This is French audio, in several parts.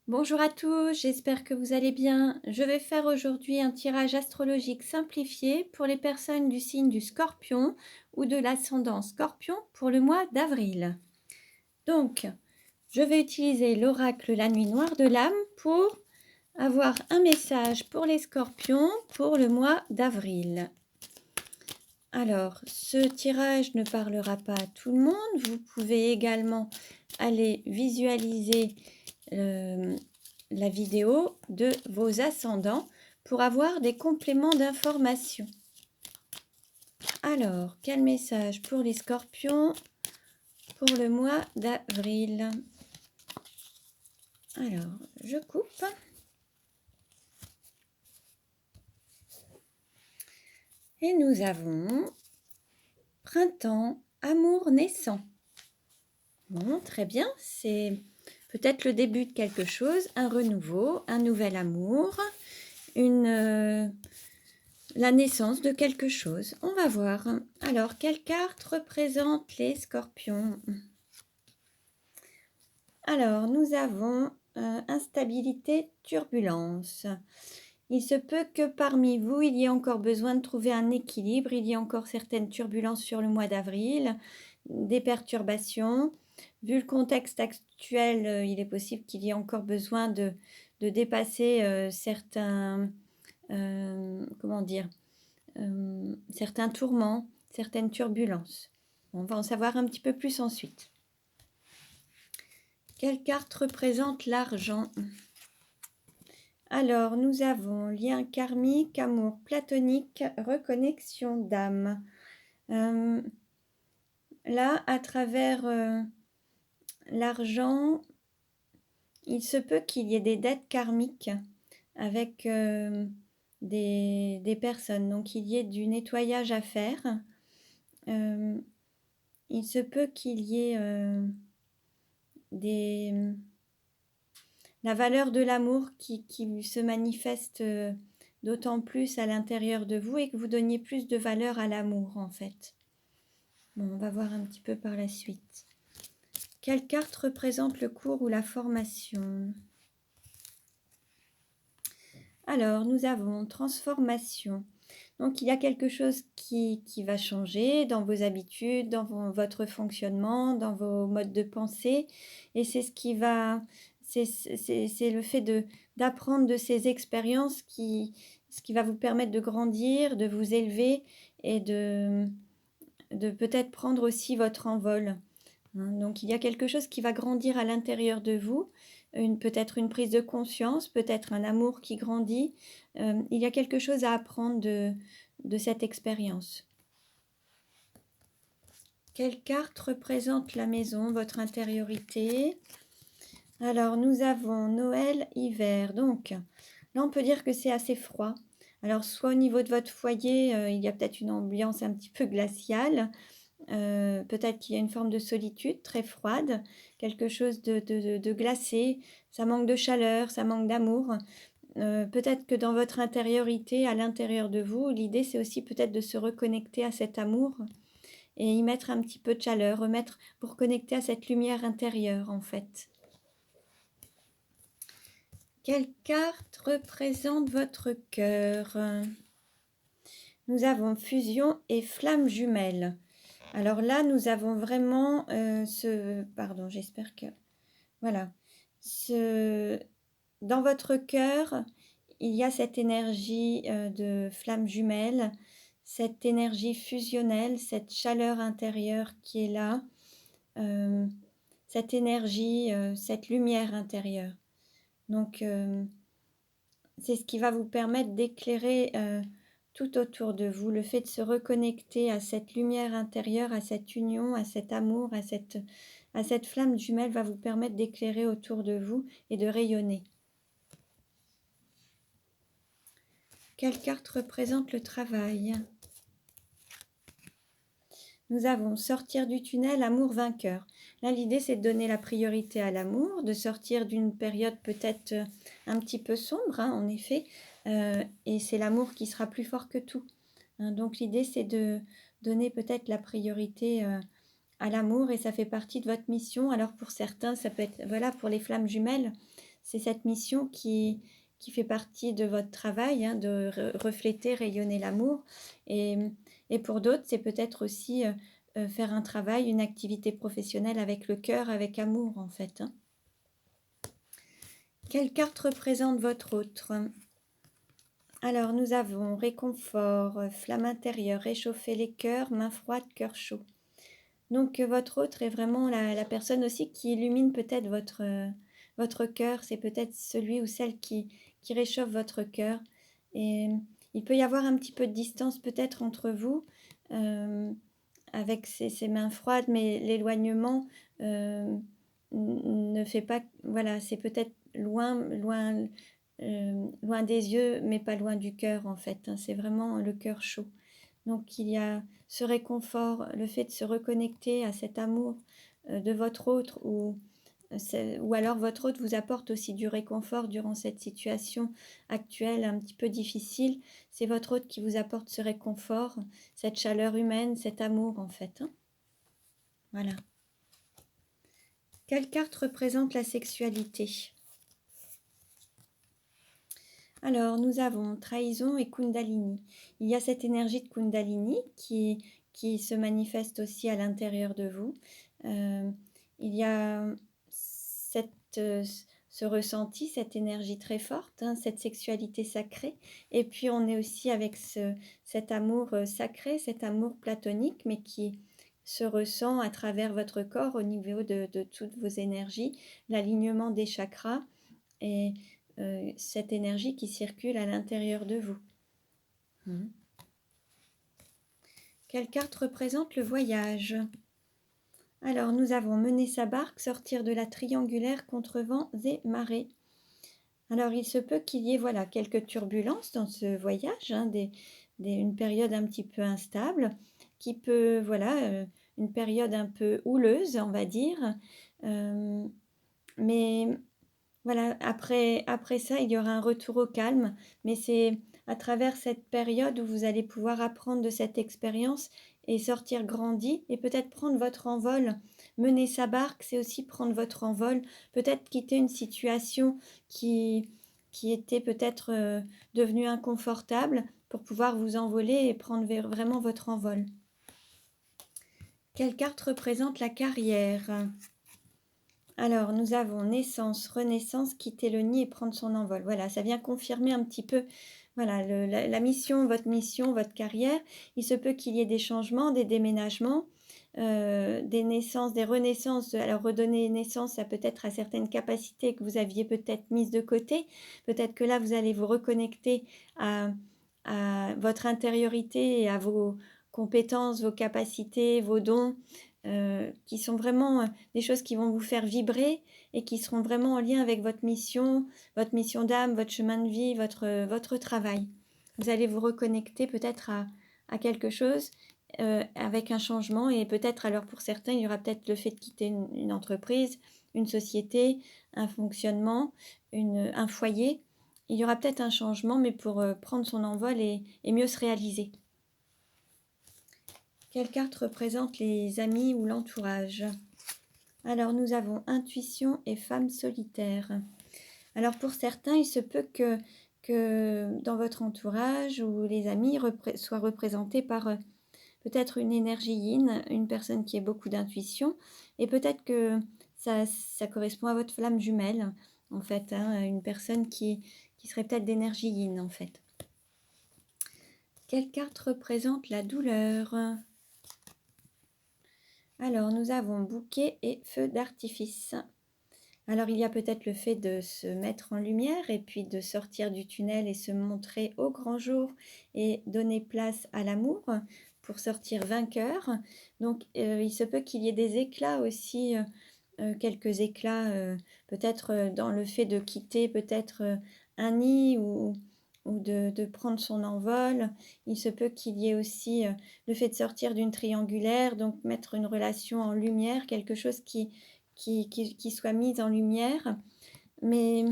Bonjour à tous, j'espère que vous allez bien. Je vais faire aujourd'hui un tirage astrologique simplifié pour les personnes du signe du Scorpion ou de l'ascendant Scorpion pour le mois d'avril. Donc, je vais utiliser l'oracle La Nuit Noire de l'âme pour avoir un message pour les Scorpions pour le mois d'avril. Alors, ce tirage ne parlera pas à tout le monde. Vous pouvez également aller visualiser la vidéo de vos ascendants pour avoir des compléments d'information. Alors, quel message pour les Scorpions pour le mois d'avril? Alors, je coupe. Et nous avons printemps, amour naissant. Bon, très bien, c'est peut-être le début de quelque chose, un renouveau, un nouvel amour, la naissance de quelque chose. On va voir. Alors, quelle carte représente les Scorpions? Alors, nous avons instabilité, turbulence. Il se peut que parmi vous, il y ait encore besoin de trouver un équilibre. Il y a encore certaines turbulences sur le mois d'avril, des perturbations. Vu le contexte actuel, il est possible qu'il y ait encore besoin de dépasser certains, comment dire, certains tourments, certaines turbulences. On va en savoir un petit peu plus ensuite. Quelle carte représente l'argent? Alors, nous avons lien karmique, amour platonique, reconnexion d'âme. Là, à travers l'argent, il se peut qu'il y ait des dettes karmiques avec des personnes. Donc, il y ait du nettoyage à faire. Il se peut qu'il y ait la valeur de l'amour qui se manifeste d'autant plus à l'intérieur de vous et que vous donniez plus de valeur à l'amour en fait. Bon, on va voir un petit peu par la suite. Quelle carte représente le cours ou la formation? Alors, nous avons transformation. Donc, il y a quelque chose qui va changer dans vos habitudes, dans votre fonctionnement, dans vos modes de pensée. Et c'est ce qui va... C'est le fait d'apprendre de ces expériences ce qui va vous permettre de grandir, de vous élever et de peut-être prendre aussi votre envol. Donc, il y a quelque chose qui va grandir à l'intérieur de vous, peut-être une prise de conscience, peut-être un amour qui grandit. Il y a quelque chose à apprendre de cette expérience. Quelle carte représente la maison, votre intériorité? Alors, nous avons Noël, hiver. Donc, là, on peut dire que c'est assez froid. Alors, soit au niveau de votre foyer, il y a peut-être une ambiance un petit peu glaciale. Peut-être qu'il y a une forme de solitude très froide, quelque chose de glacé, ça manque de chaleur, ça manque d'amour. Peut-être que dans votre intériorité, à l'intérieur de vous, l'idée c'est aussi peut-être de se reconnecter à cet amour et y mettre un petit peu de chaleur, pour connecter à cette lumière intérieure en fait. Quelle carte représente votre cœur? Nous avons fusion et flamme jumelle. Alors là, nous avons vraiment pardon, j'espère que... Voilà. Dans votre cœur, il y a cette énergie de flamme jumelle, cette énergie fusionnelle, cette chaleur intérieure qui est là, cette énergie, cette lumière intérieure. Donc, c'est ce qui va vous permettre d'éclairer tout autour de vous, le fait de se reconnecter à cette lumière intérieure, à cette union, à cet amour, à cette flamme jumelle va vous permettre d'éclairer autour de vous et de rayonner. Quelle carte représente le travail? Nous avons sortir du tunnel, amour vainqueur. Là, l'idée, c'est de donner la priorité à l'amour, de sortir d'une période peut-être un petit peu sombre, en effet, et c'est l'amour qui sera plus fort que tout. Donc, l'idée, c'est de donner peut-être la priorité à l'amour et ça fait partie de votre mission. Alors, pour certains, ça peut être, voilà, pour les flammes jumelles, c'est cette mission qui fait partie de votre travail, hein, de refléter, rayonner l'amour. Et, et pour d'autres, c'est peut-être aussi faire un travail, une activité professionnelle avec le cœur, avec amour en fait, hein. Quelle carte représente votre autre? Alors, nous avons réconfort, flamme intérieure, réchauffer les cœurs, main froide, cœur chaud. Donc, votre autre est vraiment la personne aussi qui illumine peut-être votre cœur. C'est peut-être celui ou celle qui réchauffe votre cœur. Et il peut y avoir un petit peu de distance peut-être entre vous, euh, avec ces mains froides, mais l'éloignement ne fait pas... Voilà, c'est peut-être loin des yeux, mais pas loin du cœur en fait, hein. C'est vraiment le cœur chaud. Donc il y a ce réconfort, le fait de se reconnecter à cet amour de votre autre, ou alors votre autre vous apporte aussi du réconfort durant cette situation actuelle un petit peu difficile. C'est votre autre qui vous apporte ce réconfort, cette chaleur humaine, cet amour en fait, hein. Voilà. Quelle carte représente la sexualité? Alors, nous avons trahison et Kundalini. Il y a cette énergie de Kundalini qui se manifeste aussi à l'intérieur de vous. Il y a ce ressenti, cette énergie très forte, hein, cette sexualité sacrée. Et puis, on est aussi avec cet amour sacré, cet amour platonique, mais qui se ressent à travers votre corps au niveau de toutes vos énergies, l'alignement des chakras et cette énergie qui circule à l'intérieur de vous. Quelle carte représente le voyage? Alors, nous avons mener sa barque, sortir de la triangulaire contre vents et marées. Alors, il se peut qu'il y ait voilà, quelques turbulences dans ce voyage, hein, une période un petit peu instable, qui peut, voilà, une période un peu houleuse, on va dire. Mais voilà, après ça, il y aura un retour au calme, mais c'est à travers cette période où vous allez pouvoir apprendre de cette expérience et sortir grandi et peut-être prendre votre envol. Mener sa barque, c'est aussi prendre votre envol, peut-être quitter une situation qui était peut-être devenue inconfortable pour pouvoir vous envoler et prendre vraiment votre envol. Quelle carte représente la carrière? Alors, nous avons naissance, renaissance, quitter le nid et prendre son envol. Voilà, ça vient confirmer un petit peu voilà, la mission, votre carrière. Il se peut qu'il y ait des changements, des déménagements, des naissances, des renaissances. Alors, redonner naissance, ça peut être à certaines capacités que vous aviez peut-être mises de côté. Peut-être que là, vous allez vous reconnecter à votre intériorité et à vos compétences, vos capacités, vos dons, qui sont vraiment des choses qui vont vous faire vibrer et qui seront vraiment en lien avec votre mission d'âme, votre chemin de vie, votre travail. Vous allez vous reconnecter peut-être à quelque chose avec un changement et peut-être, alors pour certains, il y aura peut-être le fait de quitter une entreprise, une société, un fonctionnement, un foyer. Il y aura peut-être un changement, mais pour prendre son envol et mieux se réaliser. Quelle carte représente les amis ou l'entourage? Alors, nous avons intuition et femme solitaire. Alors, pour certains, il se peut que dans votre entourage ou les amis soient représentés par peut-être une énergie yin, une personne qui a beaucoup d'intuition, et peut-être que ça correspond à votre flamme jumelle, en fait, hein, une personne qui serait peut-être d'énergie yin, en fait. Quelle carte représente la douleur? Alors, nous avons bouquet et feu d'artifice. Alors, il y a peut-être le fait de se mettre en lumière et puis de sortir du tunnel et se montrer au grand jour et donner place à l'amour pour sortir vainqueur. Donc, il se peut qu'il y ait des éclats aussi, quelques éclats, peut-être dans le fait de quitter peut-être un nid ou de prendre son envol. Il se peut qu'il y ait aussi le fait de sortir d'une triangulaire, donc mettre une relation en lumière, quelque chose qui soit mis en lumière. Mais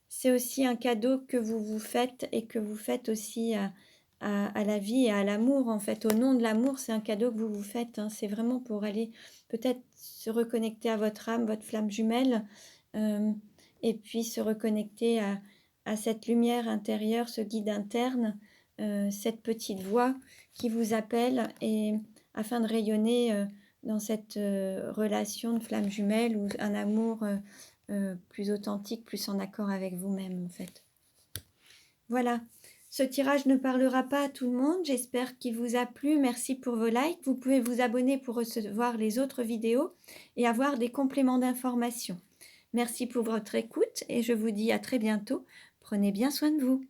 c'est aussi un cadeau que vous vous faites et que vous faites aussi à la vie et à l'amour. En fait, au nom de l'amour, c'est un cadeau que vous vous faites, hein. C'est vraiment pour aller peut-être se reconnecter à votre âme, votre flamme jumelle, et puis se reconnecter à cette lumière intérieure, ce guide interne, cette petite voix qui vous appelle, et afin de rayonner dans cette relation de flamme jumelle ou un amour plus authentique, plus en accord avec vous-même en fait. Voilà, ce tirage ne parlera pas à tout le monde, j'espère qu'il vous a plu, merci pour vos likes. Vous pouvez vous abonner pour recevoir les autres vidéos et avoir des compléments d'information. Merci pour votre écoute et je vous dis à très bientôt. Prenez bien soin de vous.